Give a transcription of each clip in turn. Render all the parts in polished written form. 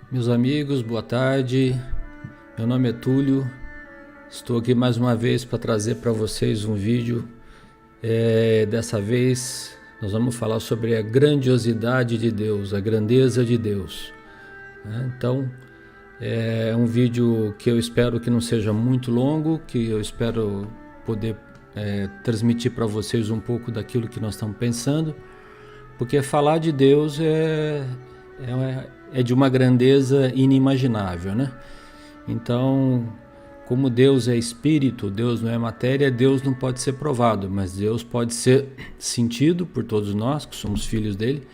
Meus amigos, boa tarde. Meu nome é Túlio. Estou aqui mais uma vez para trazer para vocês um vídeo. Dessa vez nós vamos falar sobre a grandiosidade de Deus, a grandeza de Deus. Então, é um vídeo que eu espero que não seja muito longo, que eu espero poder transmitir para vocês um pouco daquilo que nós estamos pensando, porque falar de Deus é de uma grandeza inimaginável, né? Então, como Deus é espírito, Deus não é matéria, Deus não pode ser provado, mas Deus pode ser sentido por todos nós, que somos filhos dele,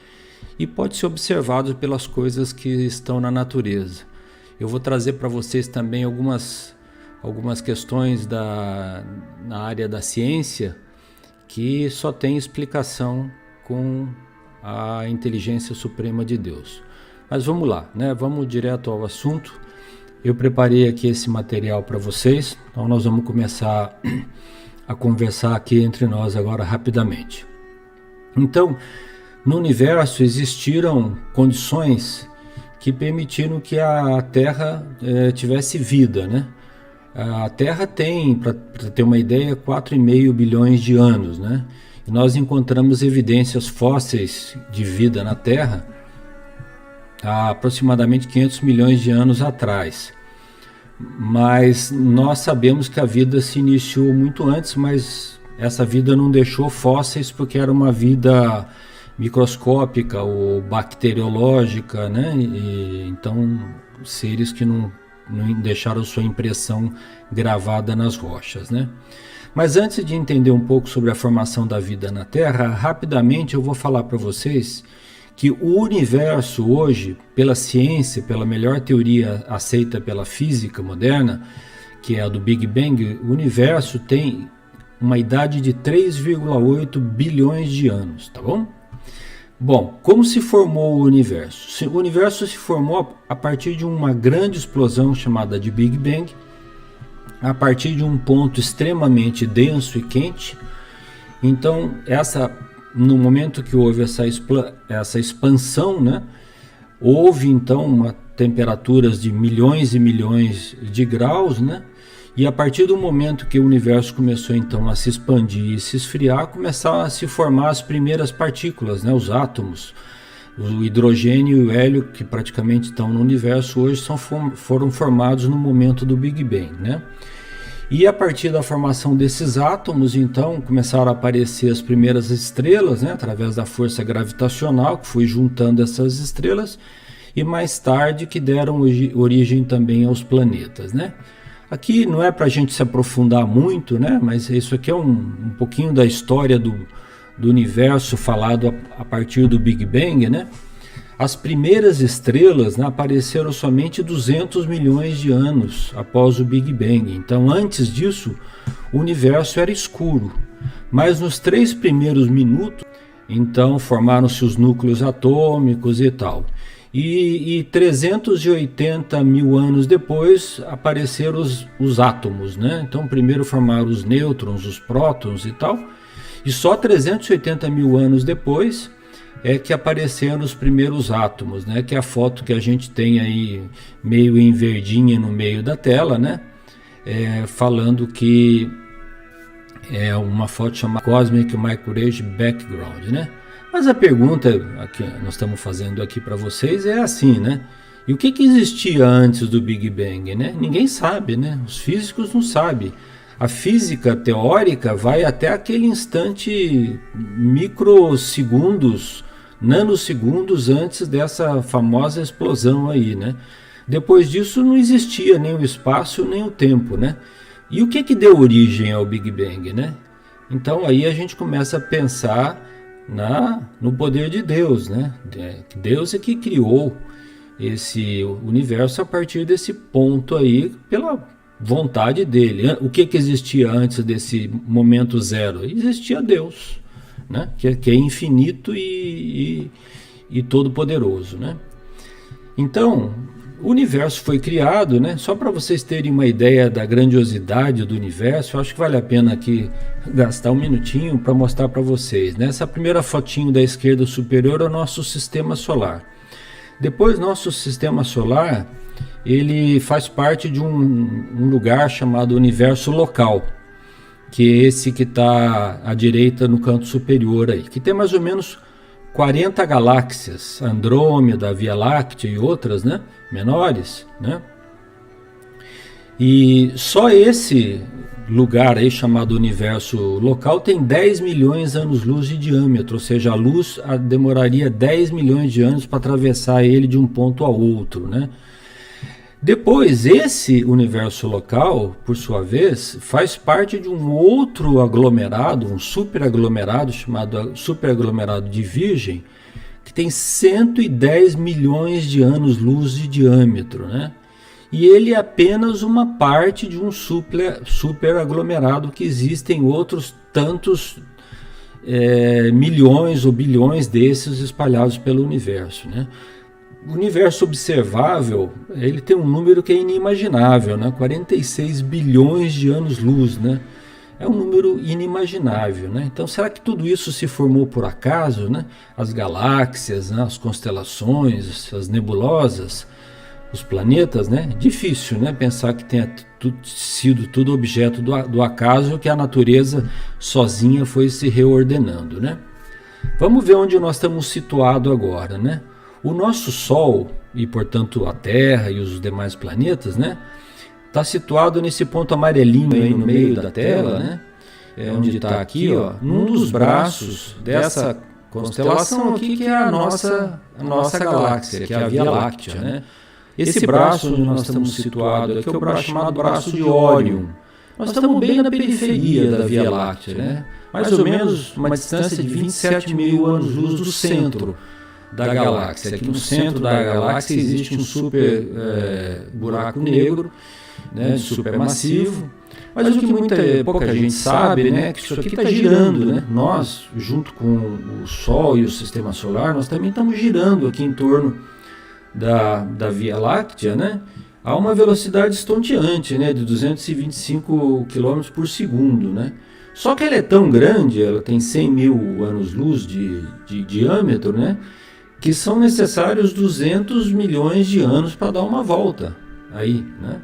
e pode ser observado pelas coisas que estão na natureza. Eu vou trazer para vocês também algumas questões na área da ciência que só tem explicação com a inteligência suprema de Deus. Mas vamos lá, né? Vamos direto ao assunto. Eu preparei aqui esse material para vocês, então nós vamos começar a conversar aqui entre nós agora rapidamente. Então, no universo existiram condições que permitiram que a Terra tivesse vida, né? A Terra tem, para ter uma ideia, 4,5 bilhões de anos, né? E nós encontramos evidências fósseis de vida na Terra há aproximadamente 500 milhões de anos atrás. Mas nós sabemos que a vida se iniciou muito antes, mas essa vida não deixou fósseis porque era uma vida microscópica ou bacteriológica, né? Então, seres que não deixaram sua impressão gravada nas rochas, né? Mas antes de entender um pouco sobre a formação da vida na Terra, rapidamente eu vou falar para vocês que o universo hoje, pela ciência, pela melhor teoria aceita pela física moderna, que é a do Big Bang, o universo tem uma idade de 3,8 bilhões de anos, tá bom? Bom, como se formou o universo? O universo se formou a partir de uma grande explosão chamada de Big Bang, a partir de um ponto extremamente denso e quente. Então, no momento que houve essa expansão, né, houve então temperaturas de milhões e milhões de graus, né, e a partir do momento que o universo começou então a se expandir e se esfriar, começaram a se formar as primeiras partículas, né, os átomos. O hidrogênio e o hélio, que praticamente estão no universo hoje, foram formados no momento do Big Bang, né? E a partir da formação desses átomos, então, começaram a aparecer as primeiras estrelas, né, através da força gravitacional, que foi juntando essas estrelas, e mais tarde que deram origem também aos planetas, né? Aqui não é para a gente se aprofundar muito, né, mas isso aqui é um pouquinho da história do universo falado a partir do Big Bang, né? As primeiras estrelas, né, apareceram somente 200 milhões de anos após o Big Bang. Então, antes disso, o universo era escuro. Mas nos 3 primeiros minutos, então, formaram-se os núcleos atômicos e tal. E 380 mil anos depois, apareceram os átomos, né? Então, primeiro formaram os nêutrons, os prótons e tal. E só 380 mil anos depois é que apareceram os primeiros átomos, né? Que é a foto que a gente tem aí meio em verdinha no meio da tela, né? Falando que é uma foto chamada Cosmic Microwave Background, né? Mas a pergunta que nós estamos fazendo aqui para vocês é assim, né? E o que existia antes do Big Bang, né? Ninguém sabe, né? Os físicos não sabem. A física teórica vai até aquele instante microsegundos, nanosegundos antes dessa famosa explosão aí, né? Depois disso não existia nem o espaço nem o tempo, né? E o que deu origem ao Big Bang, né? Então aí a gente começa a pensar no poder de Deus, né? Deus é que criou esse universo a partir desse ponto aí, pela vontade dele. O que existia antes desse momento zero? Existia Deus, né? Que é infinito e todo poderoso, né? Então, o universo foi criado, né? Só para vocês terem uma ideia da grandiosidade do universo, eu acho que vale a pena aqui gastar um minutinho para mostrar para vocês, né? Essa primeira fotinho da esquerda superior é o nosso sistema solar. Depois, nosso sistema solar, ele faz parte de um lugar chamado universo local, que é esse que está à direita no canto superior aí, que tem mais ou menos 40 galáxias, Andrômeda, Via Láctea e outras, né, menores, né? E só esse lugar aí chamado universo local tem 10 milhões de anos-luz de diâmetro, ou seja, a luz demoraria 10 milhões de anos para atravessar ele de um ponto a outro, né? Depois, esse universo local, por sua vez, faz parte de um outro aglomerado, um superaglomerado chamado superaglomerado de Virgem, que tem 110 milhões de anos-luz de diâmetro, né? E ele é apenas uma parte de um superaglomerado que existem outros tantos milhões ou bilhões desses espalhados pelo universo, né? O universo observável, ele tem um número que é inimaginável, né? 46 bilhões de anos-luz, né? É um número inimaginável, né? Então, será que tudo isso se formou por acaso, né? As galáxias, né? As constelações, as nebulosas, os planetas, né? Difícil, né? Pensar que tenha sido tudo objeto do acaso, que a natureza sozinha foi se reordenando, né? Vamos ver onde nós estamos situados agora, né? O nosso Sol, e portanto a Terra e os demais planetas, né, está situado nesse ponto amarelinho aí no meio da tela, né, onde está aqui, ó, num dos braços dessa constelação aqui, que é a nossa galáxia, que é a Via Láctea, né. Esse braço onde nós estamos situados aqui é o braço chamado braço de Órion. Nós estamos bem na periferia da Via Láctea, né, mais ou menos uma distância de 27 mil anos-luz do centro da galáxia. Aqui no centro da galáxia existe um super buraco negro, né, supermassivo, mas o que pouca gente sabe, né, é que isso aqui está girando, né? Nós, junto com o Sol e o Sistema Solar, nós também estamos girando aqui em torno da Via Láctea, né, a uma velocidade estonteante, né, de 225 km por segundo, né? Só que ela é tão grande, ela tem 100 mil anos-luz de diâmetro, né, que são necessários 200 milhões de anos para dar uma volta aí, né?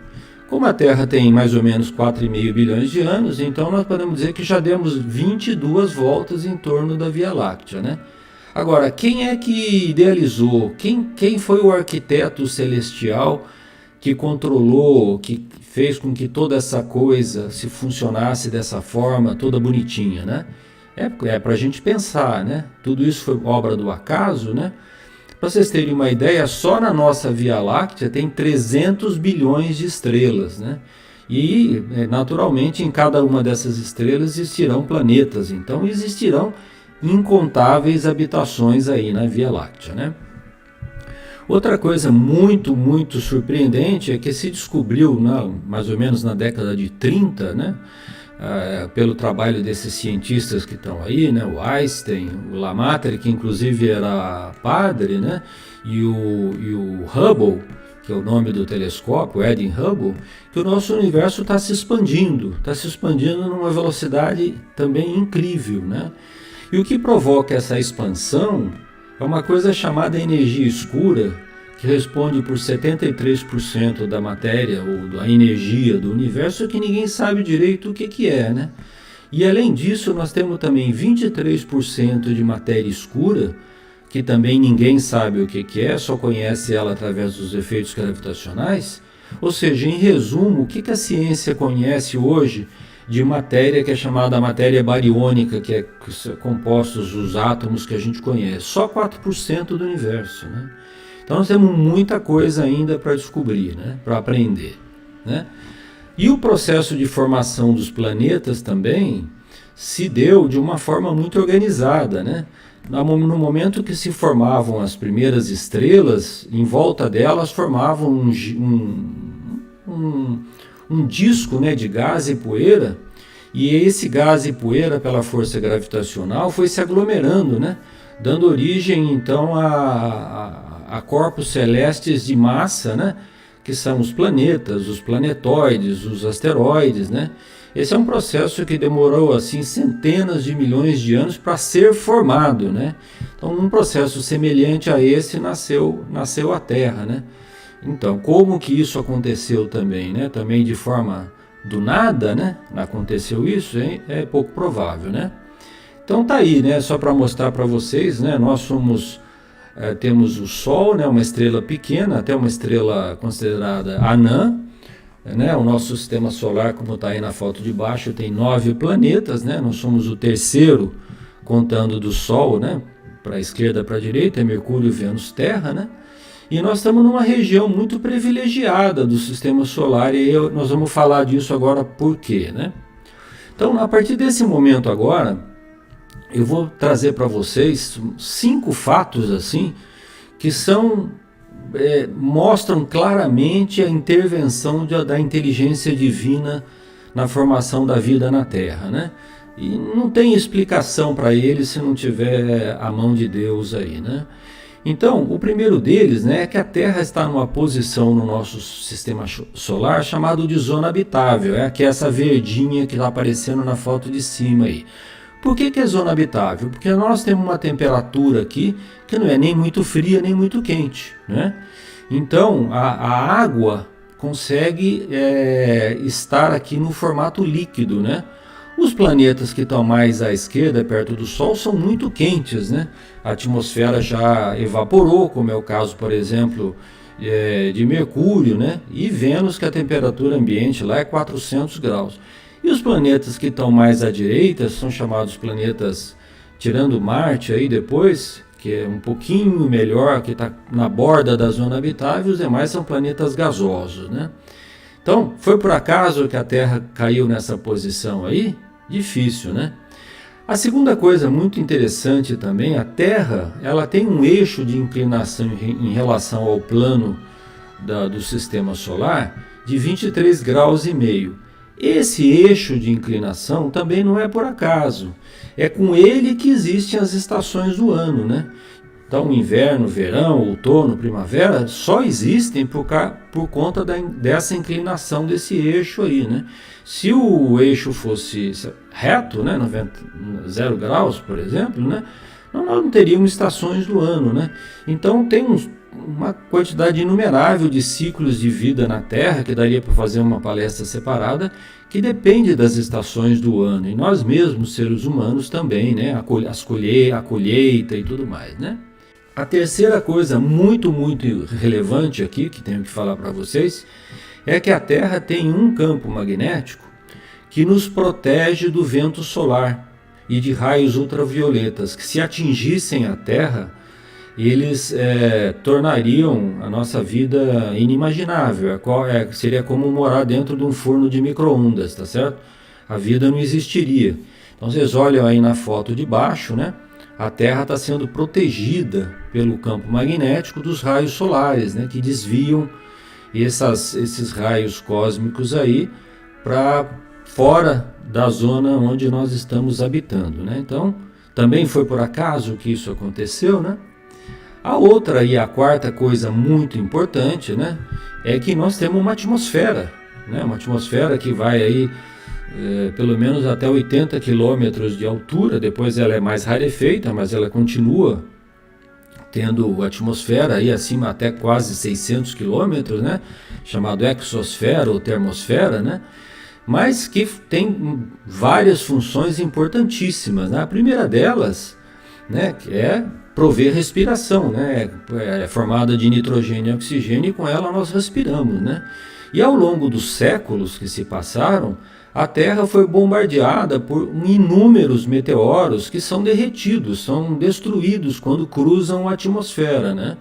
Como a Terra tem mais ou menos 4,5 bilhões de anos, então nós podemos dizer que já demos 22 voltas em torno da Via Láctea, né? Agora, quem é que idealizou? Quem foi o arquiteto celestial que controlou, que fez com que toda essa coisa se funcionasse dessa forma, toda bonitinha, né? É para a gente pensar, né? Tudo isso foi obra do acaso, né? Para vocês terem uma ideia, só na nossa Via Láctea tem 300 bilhões de estrelas, né? E, naturalmente, em cada uma dessas estrelas existirão planetas, então existirão incontáveis habitações aí na Via Láctea, né? Outra coisa muito, muito surpreendente é que se descobriu, mais ou menos na década de 30, né? Pelo trabalho desses cientistas que estão aí, né, o Einstein, o Lamater, que inclusive era padre, né, e o Hubble, que é o nome do telescópio, Edwin Hubble, que o nosso universo está se expandindo numa velocidade também incrível, né? E o que provoca essa expansão é uma coisa chamada energia escura, que responde por 73% da matéria ou da energia do universo, que ninguém sabe direito o que é, né? E além disso, nós temos também 23% de matéria escura, que também ninguém sabe o que é, só conhece ela através dos efeitos gravitacionais. Ou seja, em resumo, o que a ciência conhece hoje de matéria que é chamada matéria bariônica, que são compostos os átomos que a gente conhece? Só 4% do universo, né? Então nós temos muita coisa ainda para descobrir, né? Para aprender, né? E o processo de formação dos planetas também se deu de uma forma muito organizada, né? No momento que se formavam as primeiras estrelas, em volta delas formavam um disco, né, de gás e poeira, e esse gás e poeira, pela força gravitacional, foi se aglomerando, né? Dando origem então a corpos celestes de massa, né? Que são os planetas, os planetoides, os asteroides, né? Esse é um processo que demorou assim centenas de milhões de anos para ser formado, né? Então, num processo semelhante a esse, nasceu a Terra, né? Então, como que isso aconteceu também, né? Também de forma do nada, né? Aconteceu isso, hein? É pouco provável, né? Então tá aí, né? Só para mostrar para vocês, né? Nós temos o Sol, né? Uma estrela pequena, até uma estrela considerada anã, né? O nosso sistema solar, como está aí na foto de baixo, tem 9 planetas, né? Nós somos o terceiro, contando do Sol, né? Para a esquerda, para a direita, é Mercúrio, Vênus, Terra, né? E nós estamos numa região muito privilegiada do sistema solar, e nós vamos falar disso agora por quê, né? Então, a partir desse momento agora, eu vou trazer para vocês 5 fatos assim que mostram claramente a intervenção da inteligência divina na formação da vida na Terra, né? E não tem explicação para eles se não tiver a mão de Deus aí, né? Então, o primeiro deles, né, é que a Terra está numa posição no nosso sistema solar chamado de zona habitável, que é essa verdinha que está aparecendo na foto de cima aí. Por que é zona habitável? Porque nós temos uma temperatura aqui que não é nem muito fria nem muito quente, né? Então, a água consegue estar aqui no formato líquido, né? Os planetas que estão mais à esquerda, perto do Sol, são muito quentes, né? A atmosfera já evaporou, como é o caso, por exemplo, de Mercúrio, né? E Vênus, que a temperatura ambiente lá é 400 graus. E os planetas que estão mais à direita são chamados planetas, tirando Marte aí depois, que é um pouquinho melhor, que está na borda da zona habitável, os demais são planetas gasosos, né? Então, foi por acaso que a Terra caiu nessa posição aí? Difícil, né? A segunda coisa muito interessante também, a Terra, ela tem um eixo de inclinação em relação ao plano do sistema solar de 23 graus e meio. Esse eixo de inclinação também não é por acaso. É com ele que existem as estações do ano, né? Então, inverno, verão, outono, primavera só existem por conta dessa inclinação desse eixo aí, né? Se o eixo fosse reto, né, 0 graus, por exemplo, né, nós não teríamos estações do ano, né? Então, tem uma quantidade inumerável de ciclos de vida na Terra, que daria para fazer uma palestra separada, que depende das estações do ano. E nós mesmos, seres humanos, também, né? A colheita e tudo mais, né? A terceira coisa muito relevante aqui, que tenho que falar para vocês, é que a Terra tem um campo magnético que nos protege do vento solar e de raios ultravioletas, que se atingissem a Terra, eles tornariam a nossa vida inimaginável. Seria como morar dentro de um forno de micro-ondas, tá certo? A vida não existiria. Então vocês olham aí na foto de baixo, né? A Terra está sendo protegida pelo campo magnético dos raios solares, né, que desviam esses raios cósmicos aí para fora da zona onde nós estamos habitando, né? Então, também foi por acaso que isso aconteceu, né? A outra e a quarta coisa muito importante, né, é que nós temos uma atmosfera, né? Uma atmosfera que vai aí pelo menos até 80 quilômetros de altura. Depois ela é mais rarefeita, mas ela continua tendo atmosfera aí acima até quase 600 quilômetros, né? Chamado exosfera ou termosfera, né? Mas que tem várias funções importantíssimas, né? A primeira delas, né, que é prover respiração, né? É formada de nitrogênio e oxigênio, e com ela nós respiramos, né? E ao longo dos séculos que se passaram, a Terra foi bombardeada por inúmeros meteoros que são derretidos, são destruídos quando cruzam a atmosfera, né?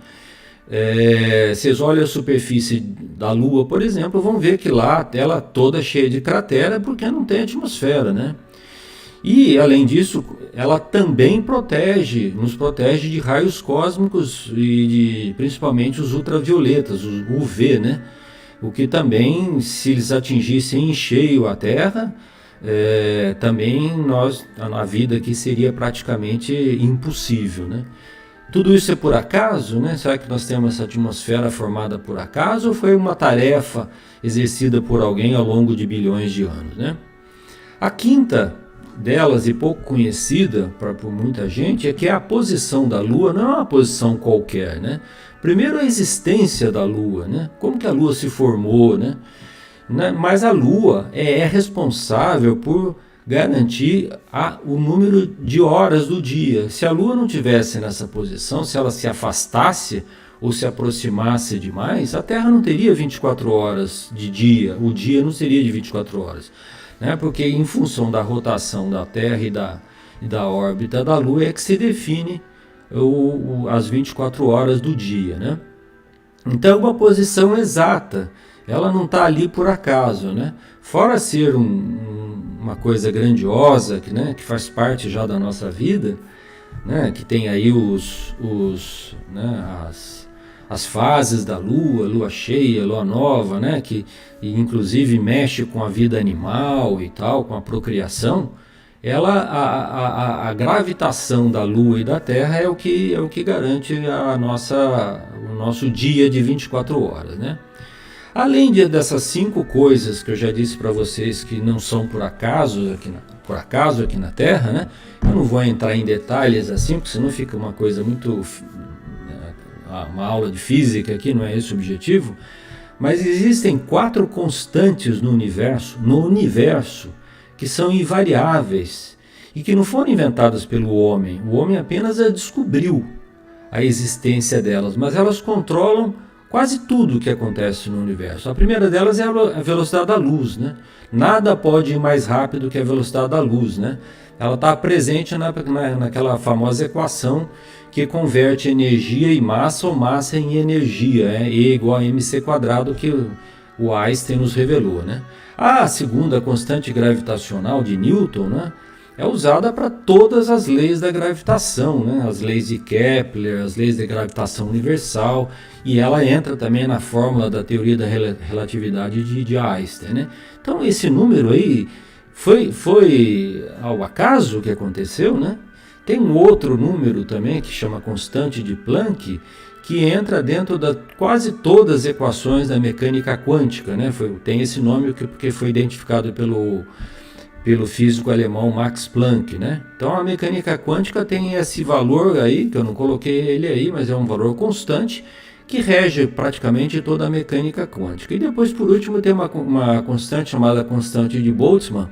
Vocês olham a superfície da Lua, por exemplo, vão ver que lá ela toda cheia de cratera porque não tem atmosfera, né? E, além disso, ela também nos protege de raios cósmicos e principalmente os ultravioletas, os UV, né? O que também, se eles atingissem em cheio a Terra, também a vida aqui seria praticamente impossível, né? Tudo isso é por acaso, né? Será que nós temos essa atmosfera formada por acaso ou foi uma tarefa exercida por alguém ao longo de bilhões de anos, né? A quinta delas e pouco conhecida por muita gente é que a posição da Lua não é uma posição qualquer, né? Primeiro, a existência da Lua, né? Como que a Lua se formou, né? Mas a Lua é responsável por garantir o número de horas do dia. Se a Lua não tivesse nessa posição, se ela se afastasse ou se aproximasse demais, a Terra não teria 24 horas de dia, o dia não seria de 24 horas. Né? Porque em função da rotação da Terra e da órbita da Lua é que se define as 24 horas do dia. Né? Então é uma posição exata, ela não está ali por acaso. Né? Fora ser uma coisa grandiosa que faz parte já da nossa vida, né? Que tem aí as fases da Lua cheia, Lua nova, né? Que inclusive mexe com a vida animal e tal, com a procriação. A gravitação da Lua e da Terra é o que garante o nosso dia de 24 horas, né? Além dessas 5 coisas que eu já disse para vocês que não são por acaso aqui na Terra, né? Eu não vou entrar em detalhes assim, porque senão fica uma coisa muito... uma aula de física aqui, não é esse o objetivo. Mas existem 4 constantes no universo que são invariáveis e que não foram inventadas pelo homem. O homem apenas descobriu a existência delas, mas elas controlam quase tudo o que acontece no universo. A primeira delas é a velocidade da luz, né? Nada pode ir mais rápido que a velocidade da luz, né? Ela está presente naquela famosa equação que converte energia em massa ou massa em energia, E igual a mc², que o Einstein nos revelou, né? A segunda constante gravitacional de Newton, né, é usada para todas as leis da gravitação, né? As leis de Kepler, as leis da gravitação universal, e ela entra também na fórmula da teoria da relatividade de Einstein, né? Então esse número aí foi ao acaso que aconteceu, né? Tem um outro número também que chama constante de Planck, que entra dentro de quase todas as equações da mecânica quântica, né? Tem esse nome porque foi identificado pelo físico alemão Max Planck, né? Então a mecânica quântica tem esse valor aí, que eu não coloquei ele aí, mas é um valor constante, que rege praticamente toda a mecânica quântica. E depois, por último, tem uma constante chamada constante de Boltzmann,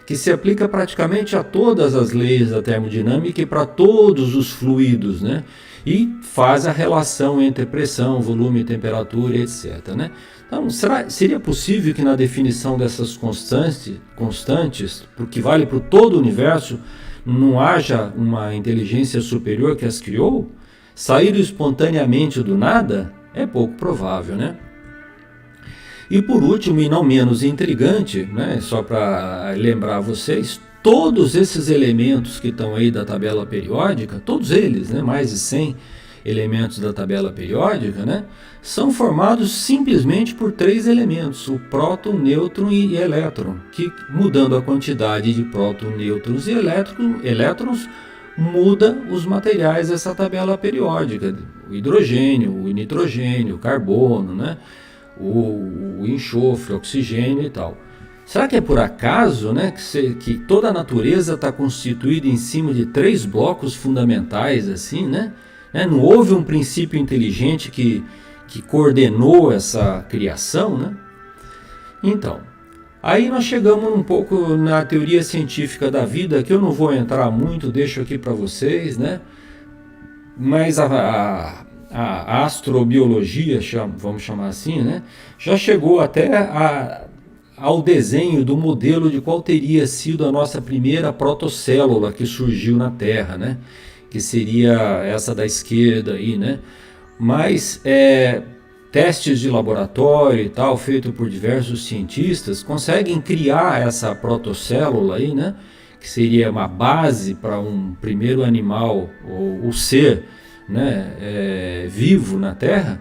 que se aplica praticamente a todas as leis da termodinâmica e para todos os fluidos, né? E faz a relação entre pressão, volume, temperatura, etc. Né? Então, seria possível que na definição dessas constantes, porque vale para todo o universo, não haja uma inteligência superior que as criou? Saíram espontaneamente do nada? É pouco provável, né? E por último, e não menos intrigante, né, só para lembrar vocês, todos esses elementos que estão aí da tabela periódica, todos eles, né, mais de 100 elementos da tabela periódica, né, são formados simplesmente por 3 elementos, o próton, nêutron e elétron, que mudando a quantidade de prótons, nêutrons e elétrons, muda os materiais dessa tabela periódica, o hidrogênio, o nitrogênio, o carbono, né, o enxofre, o oxigênio e tal. Será que é por acaso, né, que toda a natureza está constituída em cima de 3 blocos fundamentais assim, né? Não houve um princípio inteligente que coordenou essa criação, né? Então, aí nós chegamos um pouco na teoria científica da vida, que eu não vou entrar muito, deixo aqui para vocês, né? Mas a astrobiologia, vamos chamar assim, né, já chegou até ao desenho do modelo de qual teria sido a nossa primeira protocélula que surgiu na Terra, né, que seria essa da esquerda aí, né, mas testes de laboratório e tal, feito por diversos cientistas, conseguem criar essa protocélula aí, né, que seria uma base para um primeiro animal ou ser, né, vivo na Terra,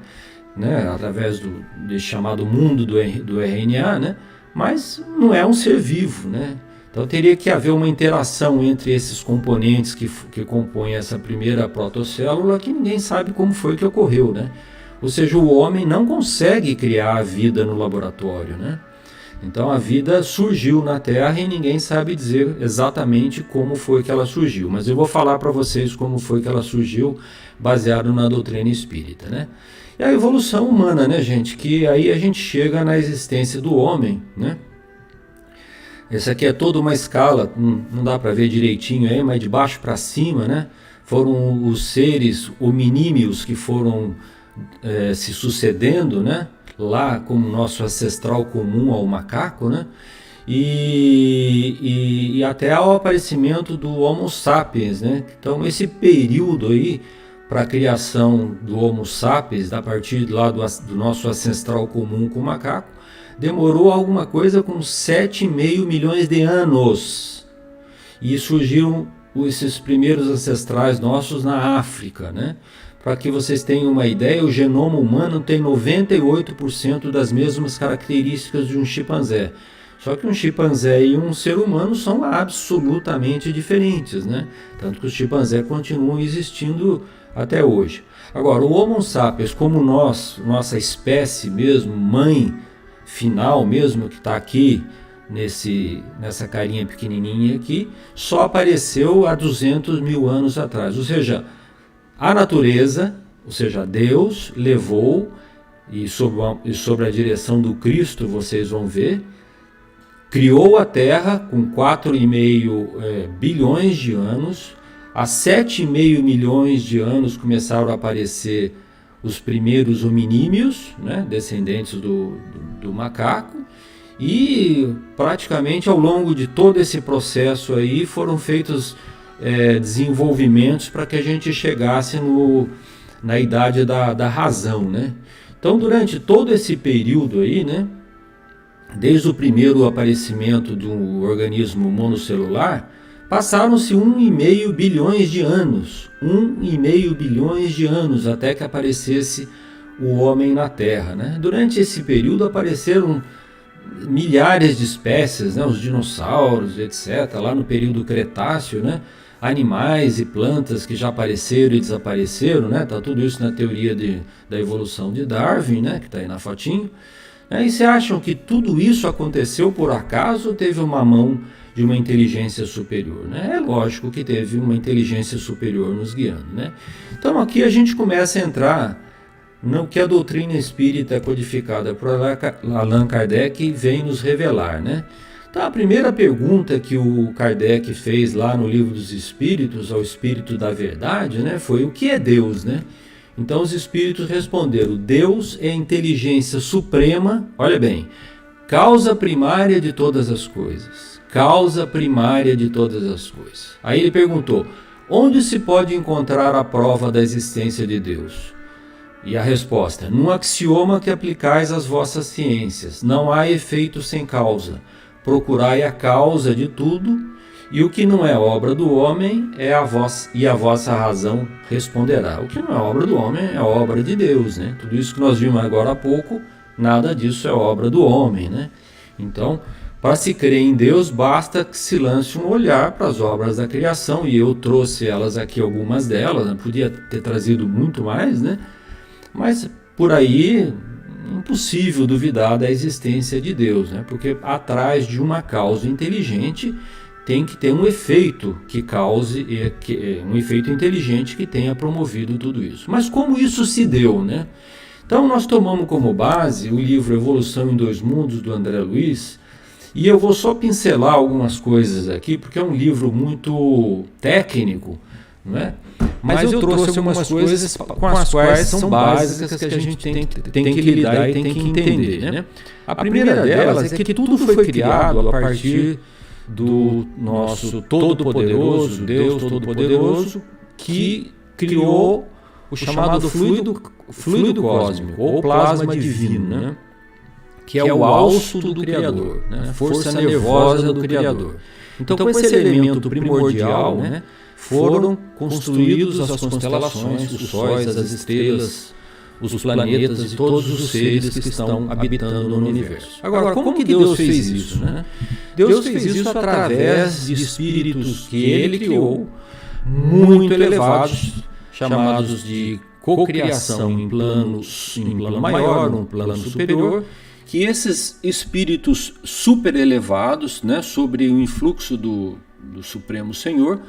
né, através do chamado mundo do RNA, né, mas não é um ser vivo, né? Então teria que haver uma interação entre esses componentes que compõem essa primeira protocélula, que ninguém sabe como foi que ocorreu, né? Ou seja, o homem não consegue criar a vida no laboratório, né? Então a vida surgiu na Terra e ninguém sabe dizer exatamente como foi que ela surgiu, mas eu vou falar para vocês como foi que ela surgiu, baseado na doutrina espírita, né? E a evolução humana, né, gente? Que aí a gente chega na existência do homem, né? Essa aqui é toda uma escala, não dá para ver direitinho aí, mas de baixo para cima, né? Foram os seres hominíneos que foram se sucedendo, né? Lá como nosso ancestral comum ao macaco, né? E até ao aparecimento do Homo sapiens, né? Então esse período aí para a criação do Homo sapiens, a partir lá do nosso ancestral comum com o macaco, demorou alguma coisa com 7,5 milhões de anos. E surgiram esses primeiros ancestrais nossos na África, né? Para que vocês tenham uma ideia, o genoma humano tem 98% das mesmas características de um chimpanzé. Só que um chimpanzé e um ser humano são absolutamente diferentes, né? Tanto que os chimpanzés continuam existindo até hoje. Agora, o Homo sapiens, como nós, nossa espécie mesmo, mãe final mesmo, que está aqui nessa carinha pequenininha aqui, só apareceu há 200 mil anos atrás. Ou seja, a natureza, ou seja, Deus levou, e sobre a direção do Cristo, vocês vão ver, criou a Terra com 4,5 bilhões de anos. Há 7,5 milhões de anos começaram a aparecer os primeiros hominíneos, né, descendentes do macaco, e praticamente ao longo de todo esse processo aí foram feitos desenvolvimentos para que a gente chegasse na idade da razão, né? Então, durante todo esse período aí, né, desde o primeiro aparecimento do organismo monocelular, passaram-se 1,5 bilhões de anos, 1,5 bilhões de anos até que aparecesse o homem na Terra, né? Durante esse período apareceram milhares de espécies, né? Os dinossauros, etc., lá no período Cretáceo, né? Animais e plantas que já apareceram e desapareceram, né? Tá tudo isso na teoria da evolução de Darwin, né? Que está aí na fotinho. E vocês acham que tudo isso aconteceu por acaso ou teve uma mão de uma inteligência superior, né? É lógico que teve uma inteligência superior nos guiando, né? Então aqui a gente começa a entrar no que a doutrina espírita codificada por Allan Kardec vem nos revelar, né? Então a primeira pergunta que o Kardec fez lá no Livro dos Espíritos, ao Espírito da Verdade, né, foi: o que é Deus, né? Então os espíritos responderam: Deus é a inteligência suprema, olha bem, causa primária de todas as coisas. Causa primária de todas as coisas. Aí ele perguntou: onde se pode encontrar a prova da existência de Deus? E a resposta: num axioma que aplicais às vossas ciências. Não há efeito sem causa. Procurai a causa de tudo, e o que não é obra do homem é a vossa razão responderá. O que não é obra do homem é obra de Deus, né? Tudo isso que nós vimos agora há pouco, nada disso é obra do homem, né? Então, para se crer em Deus, basta que se lance um olhar para as obras da criação, e eu trouxe elas aqui, algumas delas, né? Podia ter trazido muito mais, né? Mas por aí, impossível duvidar da existência de Deus, né? Porque atrás de uma causa inteligente tem que ter um efeito que cause, um efeito inteligente que tenha promovido tudo isso. Mas como isso se deu, né? Então nós tomamos como base o livro Evolução em Dois Mundos, do André Luiz, e eu vou só pincelar algumas coisas aqui, porque é um livro muito técnico, não é? Mas eu trouxe algumas coisas com as quais são básicas que a gente tem que lidar e tem que entender, né? A primeira delas é que tudo foi criado a partir do nosso Todo-Poderoso, Deus Todo-Poderoso, que criou o chamado fluido cósmico, ou plasma divino, né? Que é o alço do Criador, né? Força nervosa do Criador. Então, com esse elemento primordial, né, foram construídos as constelações, os sóis, as estrelas, os planetas e todos os seres que estão habitando no universo. Agora, como que Deus fez isso, né? Deus fez isso através de espíritos que Ele criou, muito elevados, chamados de cocriação em plano maior, num plano superior, que esses espíritos super elevados, né, sobre o influxo do Supremo Senhor,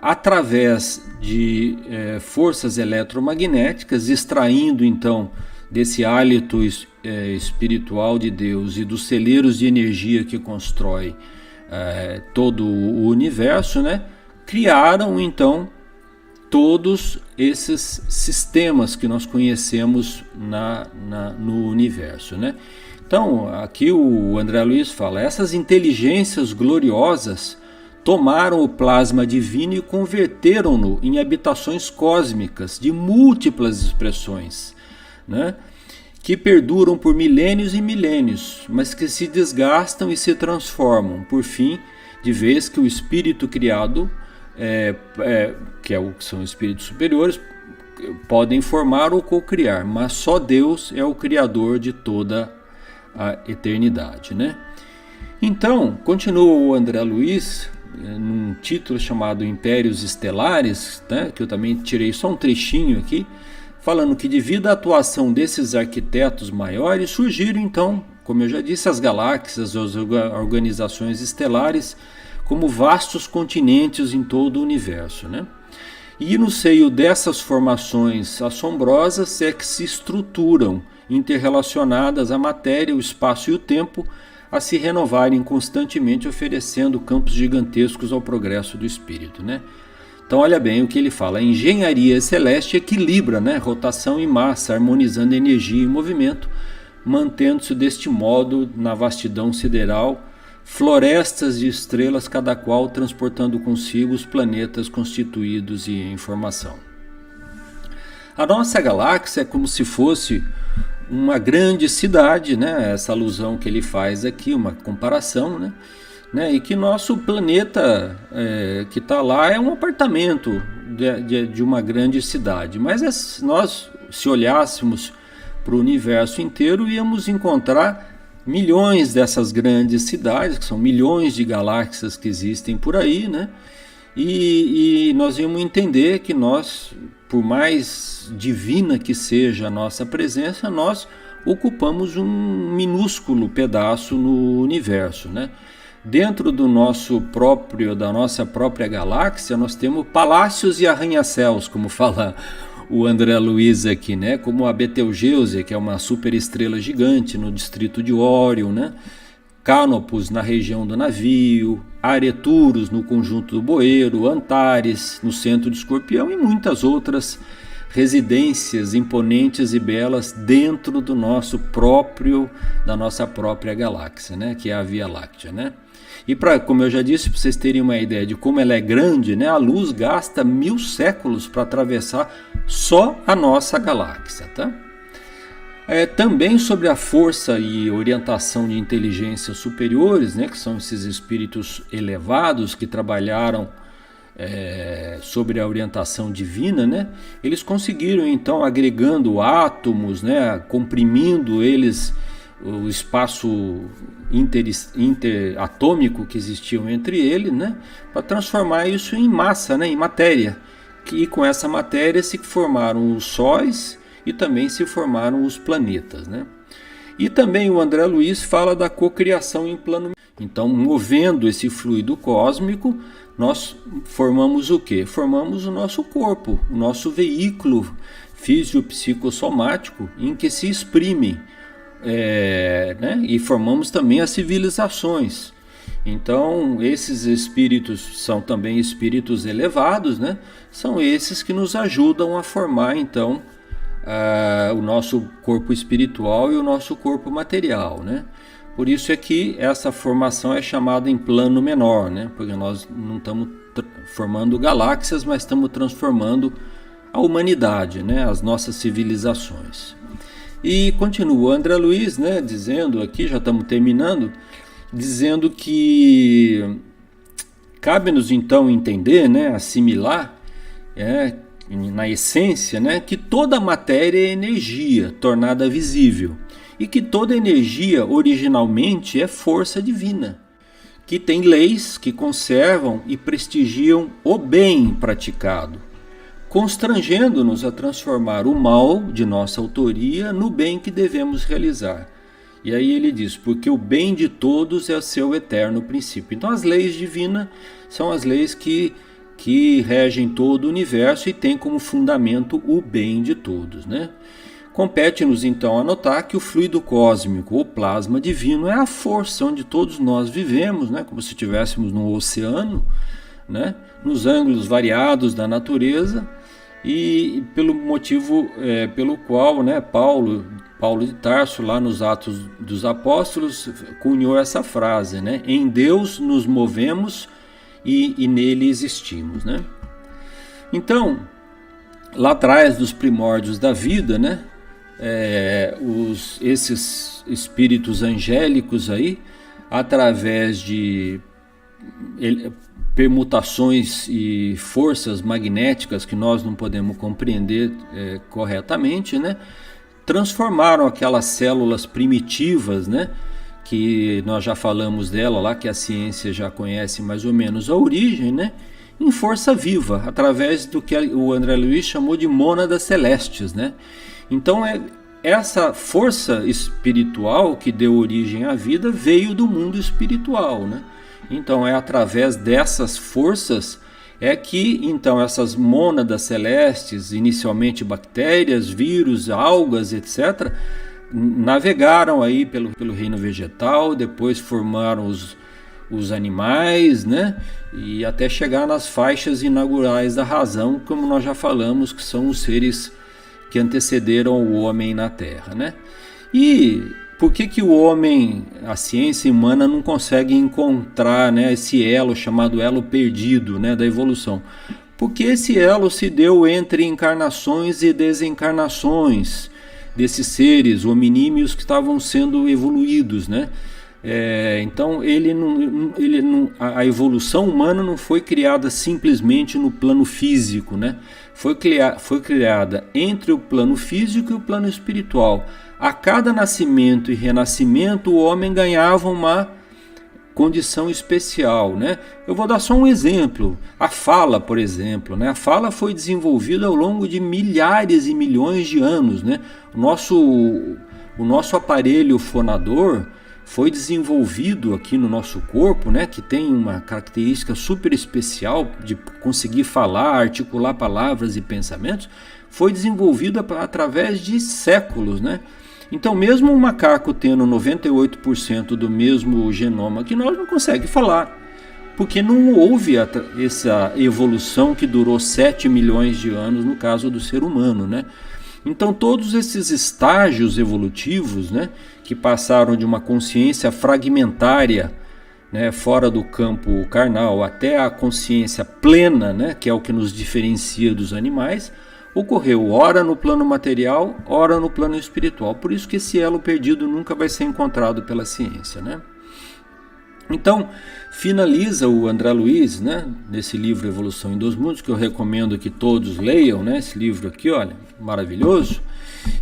através de forças eletromagnéticas, extraindo então desse hálito espiritual de Deus e dos celeiros de energia que constrói todo o universo, né, criaram então todos esses sistemas que nós conhecemos no universo, né? Então, aqui o André Luiz fala, essas inteligências gloriosas tomaram o plasma divino e converteram-no em habitações cósmicas de múltiplas expressões, né? Que perduram por milênios e milênios, mas que se desgastam e se transformam, por fim, de vez que o espírito criado, que são espíritos superiores, podem formar ou co-criar, mas só Deus é o criador de toda a eternidade, né? Então, continua o André Luiz, num título chamado Impérios Estelares, né, que eu também tirei só um trechinho aqui, falando que devido à atuação desses arquitetos maiores, surgiram então, como eu já disse, as galáxias, as organizações estelares, como vastos continentes em todo o universo, né? E no seio dessas formações assombrosas é que se estruturam, interrelacionadas a matéria, o espaço e o tempo, a se renovarem constantemente, oferecendo campos gigantescos ao progresso do espírito, né? Então olha bem o que ele fala, a engenharia celeste equilibra, né, rotação e massa, harmonizando energia e movimento, mantendo-se deste modo na vastidão sideral, florestas de estrelas, cada qual transportando consigo os planetas constituídos e em formação. A nossa galáxia é como se fosse uma grande cidade, né? Essa alusão que ele faz aqui, uma comparação, né? E que nosso planeta que está lá é um apartamento de uma grande cidade. Mas nós, se olhássemos para o universo inteiro, íamos encontrar milhões dessas grandes cidades, que são milhões de galáxias que existem por aí, né? E nós íamos entender que nós, por mais divina que seja a nossa presença, nós ocupamos um minúsculo pedaço no universo, né? Dentro da nossa própria galáxia, nós temos palácios e arranha-céus, como fala o André Luiz aqui, né? Como a Betelgeuse, que é uma superestrela gigante no distrito de Órion, né? Canopus na região do navio, Areturus no conjunto do Boeiro, Antares no centro de Escorpião e muitas outras residências imponentes e belas dentro da nossa própria galáxia, né? Que é a Via Láctea, né? E como eu já disse, para vocês terem uma ideia de como ela é grande, né? A luz gasta 1000 séculos para atravessar só a nossa galáxia, tá? Também sobre a força e orientação de inteligências superiores, né? Que são esses espíritos elevados que trabalharam sobre a orientação divina, né? Eles conseguiram então, agregando átomos, né? Comprimindo eles, o espaço interatômico que existiam entre eles, né, para transformar isso em massa, né, em matéria. E com essa matéria se formaram os sóis e também se formaram os planetas, né? E também o André Luiz fala da cocriação em plano. Então, movendo esse fluido cósmico, nós formamos o quê? Formamos o nosso corpo, o nosso veículo físico-psicossomático em que se exprimem né? E formamos também as civilizações. Então esses espíritos são também espíritos elevados, né? São esses que nos ajudam a formar então o nosso corpo espiritual e o nosso corpo material, né? Por isso é que essa formação é chamada em plano menor, né? Porque nós não estamos formando galáxias, mas estamos transformando a humanidade, né? As nossas civilizações. E continua o André Luiz, né, dizendo aqui, já estamos terminando, dizendo que cabe-nos então entender, né, assimilar, na essência, né, que toda matéria é energia tornada visível e que toda energia originalmente é força divina, que tem leis que conservam e prestigiam o bem praticado, constrangendo-nos a transformar o mal de nossa autoria no bem que devemos realizar. E aí ele diz, porque o bem de todos é o seu eterno princípio. Então as leis divinas são as leis que regem todo o universo e tem como fundamento o bem de todos, né? Compete-nos então anotar que o fluido cósmico ou plasma divino é a força onde todos nós vivemos, né? Como se estivéssemos num oceano, né? Nos ângulos variados da natureza, e pelo motivo pelo qual, né, Paulo de Tarso, lá nos Atos dos Apóstolos, cunhou essa frase, né? Em Deus nos movemos e nele existimos, né? Então, lá atrás dos primórdios da vida, né? Esses espíritos angélicos aí, através de permutações e forças magnéticas que nós não podemos compreender corretamente, né? Transformaram aquelas células primitivas, né? Que nós já falamos dela lá, que a ciência já conhece mais ou menos a origem, né? Em força viva, através do que o André Luiz chamou de mônadas celestes, né? Então essa força espiritual que deu origem à vida veio do mundo espiritual, né? Então é através dessas forças que então essas mônadas celestes, inicialmente bactérias, vírus, algas, etc., navegaram aí pelo reino vegetal, depois formaram os animais, né? E até chegar nas faixas inaugurais da razão, como nós já falamos, que são os seres que antecederam o homem na Terra, né? E por que o homem, a ciência humana, não consegue encontrar, né, esse elo chamado elo perdido, né, da evolução? Porque esse elo se deu entre encarnações e desencarnações desses seres hominíneos que estavam sendo evoluídos, né? Então a evolução humana não foi criada simplesmente no plano físico, né? Foi criada entre o plano físico e o plano espiritual. A cada nascimento e renascimento o homem ganhava uma condição especial, né? Eu vou dar só um exemplo. A fala, por exemplo, né? A fala foi desenvolvida ao longo de milhares e milhões de anos, né? O nosso aparelho fonador foi desenvolvido aqui no nosso corpo, né? Que tem uma característica super especial de conseguir falar, articular palavras e pensamentos. Foi desenvolvido através de séculos, né? Então, mesmo um macaco tendo 98% do mesmo genoma que nós, não consegue falar, porque não houve essa evolução que durou 7 milhões de anos no caso do ser humano, né? Então, todos esses estágios evolutivos, né, que passaram de uma consciência fragmentária, né, fora do campo carnal, até a consciência plena, né, que é o que nos diferencia dos animais, ocorreu ora no plano material, ora no plano espiritual. Por isso que esse elo perdido nunca vai ser encontrado pela ciência, né? Então, finaliza o André Luiz, né, nesse livro Evolução em Dois Mundos, que eu recomendo que todos leiam, né, esse livro aqui, olha, maravilhoso.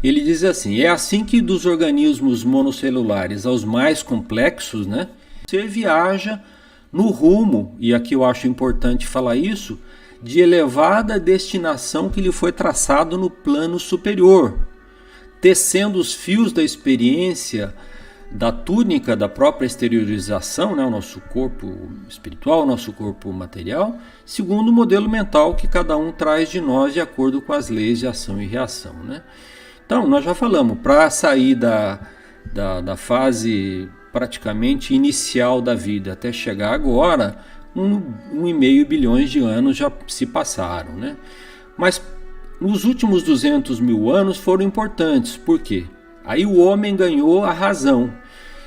Ele diz assim: é assim que dos organismos monocelulares aos mais complexos, né, você viaja no rumo, e aqui eu acho importante falar isso, de elevada destinação que lhe foi traçado no plano superior, tecendo os fios da experiência da túnica da própria exteriorização, né, o nosso corpo espiritual, o nosso corpo material, segundo o modelo mental que cada um traz de nós de acordo com as leis de ação e reação, né? Então, nós já falamos, para sair da fase praticamente inicial da vida até chegar agora, 1,5 bilhões de anos já se passaram, né? Mas os últimos 200 mil anos foram importantes, por quê? Aí o homem ganhou a razão.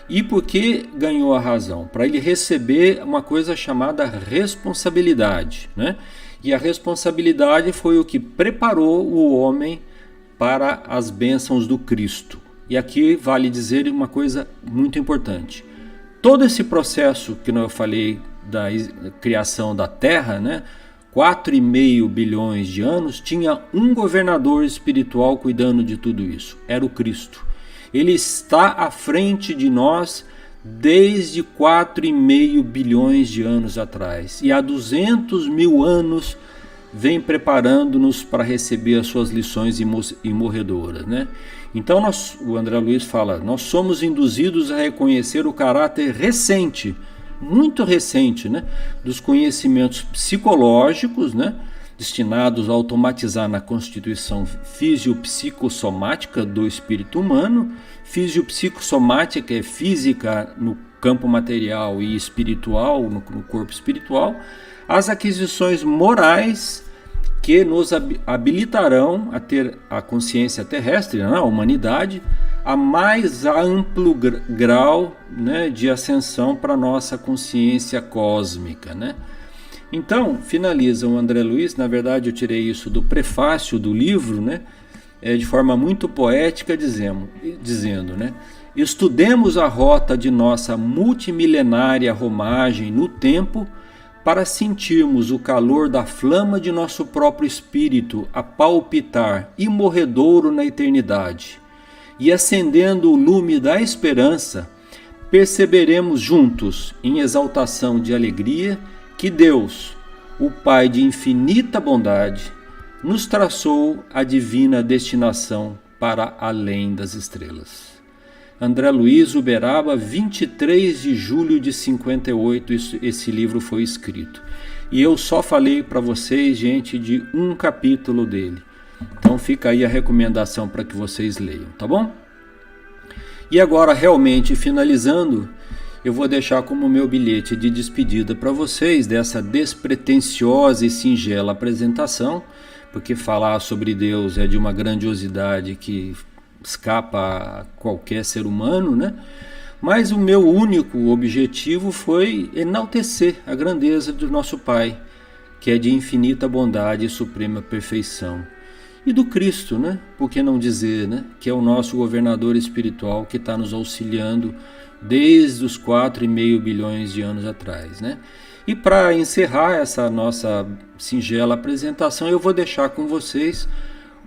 E por que ganhou a razão? Para ele receber uma coisa chamada responsabilidade, né? E a responsabilidade foi o que preparou o homem para as bênçãos do Cristo. E aqui vale dizer uma coisa muito importante. Todo esse processo que eu falei da criação da Terra, né, 4,5 bilhões de anos, tinha um governador espiritual cuidando de tudo isso. Era o Cristo. Ele está à frente de nós desde 4,5 bilhões de anos atrás. E há 200 mil anos vem preparando-nos para receber as suas lições imorredoras, né? Então o André Luiz fala, nós somos induzidos a reconhecer o caráter recente, muito recente, né, dos conhecimentos psicológicos, né, destinados a automatizar na constituição fisiopsicossomática do espírito humano. Fisiopsicossomática é física no campo material e espiritual, no corpo espiritual, as aquisições morais que nos habilitarão a ter a consciência terrestre, né, a humanidade, a mais amplo grau, né, de ascensão para a nossa consciência cósmica, né? Então, finaliza o André Luiz, na verdade eu tirei isso do prefácio do livro, né, de forma muito poética, dizendo, né, estudemos a rota de nossa multimilenária romagem no tempo para sentirmos o calor da flama de nosso próprio espírito a palpitar imorredouro na eternidade. E acendendo o lume da esperança, perceberemos juntos, em exaltação de alegria, que Deus, o Pai de infinita bondade, nos traçou a divina destinação para além das estrelas. André Luiz, Uberaba, 23 de julho de 58, esse livro foi escrito. E eu só falei para vocês, gente, de um capítulo dele. Então fica aí a recomendação para que vocês leiam, tá bom? E agora, realmente, finalizando, eu vou deixar como meu bilhete de despedida para vocês dessa despretensiosa e singela apresentação, porque falar sobre Deus é de uma grandiosidade que escapa a qualquer ser humano, né? Mas o meu único objetivo foi enaltecer a grandeza do nosso Pai, que é de infinita bondade e suprema perfeição. E do Cristo, né? Por que não dizer, né? Que é o nosso governador espiritual que está nos auxiliando desde os 4,5 bilhões de anos atrás, né? E para encerrar essa nossa singela apresentação, eu vou deixar com vocês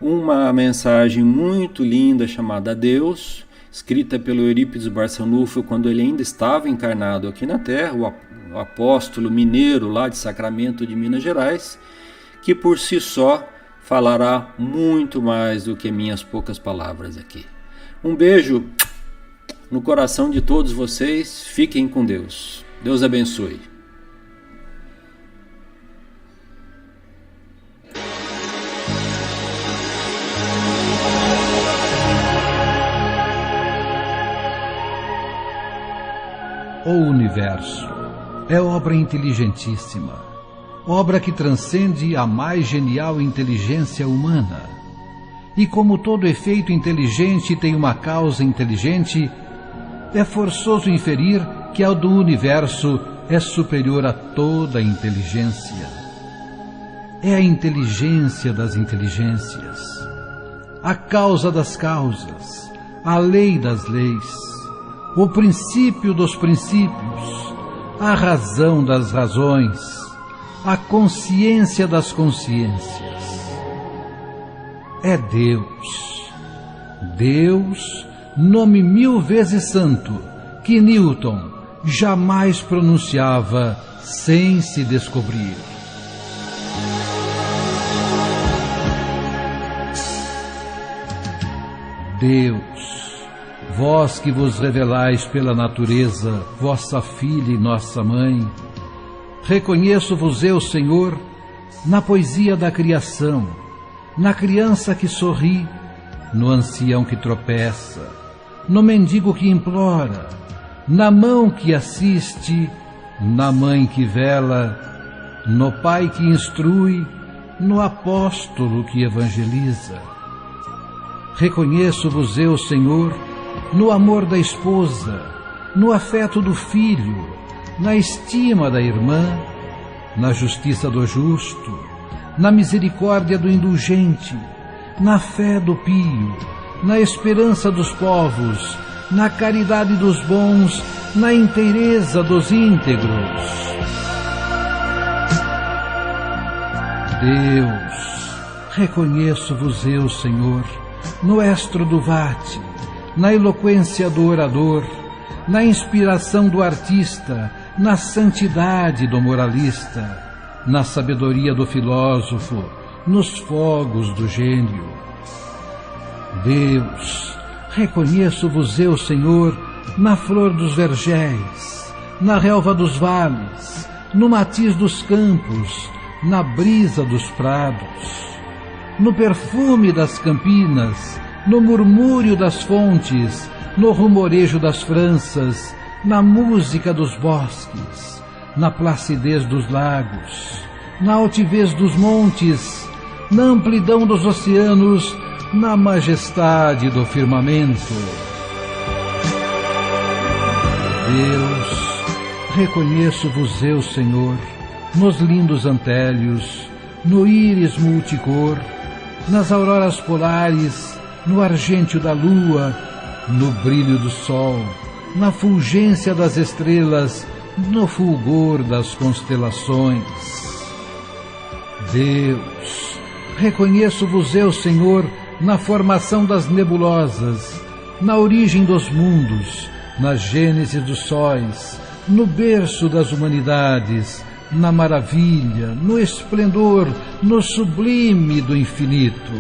uma mensagem muito linda chamada Deus, escrita pelo Eurípides Barçanufo quando ele ainda estava encarnado aqui na Terra, o apóstolo mineiro lá de Sacramento de Minas Gerais, que por si só falará muito mais do que minhas poucas palavras aqui. Um beijo no coração de todos vocês, fiquem com Deus. Deus abençoe. O universo é obra inteligentíssima, obra que transcende a mais genial inteligência humana. E como todo efeito inteligente tem uma causa inteligente, é forçoso inferir que a do universo é superior a toda a inteligência. É a inteligência das inteligências, a causa das causas, a lei das leis, o princípio dos princípios, a razão das razões, a consciência das consciências. É Deus. Deus, nome 1000 vezes santo, que Newton jamais pronunciava sem se descobrir. Deus, vós que vos revelais pela natureza, vossa filha e nossa mãe, reconheço-vos eu, Senhor, na poesia da criação, na criança que sorri, no ancião que tropeça, no mendigo que implora, na mão que assiste, na mãe que vela, no pai que instrui, no apóstolo que evangeliza. Reconheço-vos eu, Senhor, no amor da esposa, no afeto do filho, na estima da irmã, na justiça do justo, na misericórdia do indulgente, na fé do pio, na esperança dos povos, na caridade dos bons, na inteireza dos íntegros. Deus, reconheço-vos eu, Senhor, no estro do vate, na eloquência do orador, na inspiração do artista, na santidade do moralista, na sabedoria do filósofo, nos fogos do gênio. Deus, reconheço-vos eu, Senhor, na flor dos vergéis, na relva dos vales, no matiz dos campos, na brisa dos prados, no perfume das campinas, no murmúrio das fontes, no rumorejo das franças, na música dos bosques, na placidez dos lagos, na altivez dos montes, na amplidão dos oceanos, na majestade do firmamento. Deus, reconheço-vos eu, Senhor, nos lindos antélios, no íris multicor, nas auroras polares, no argêntio da lua, no brilho do sol, na fulgência das estrelas, no fulgor das constelações. Deus, reconheço-vos eu, Senhor, na formação das nebulosas, na origem dos mundos, na gênese dos sóis, no berço das humanidades, na maravilha, no esplendor, no sublime do infinito.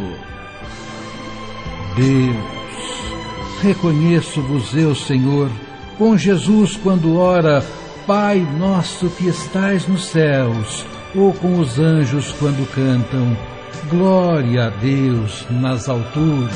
Deus, reconheço-vos eu, Senhor, com Jesus quando ora, Pai nosso que estais nos céus, ou com os anjos quando cantam, glória a Deus nas alturas.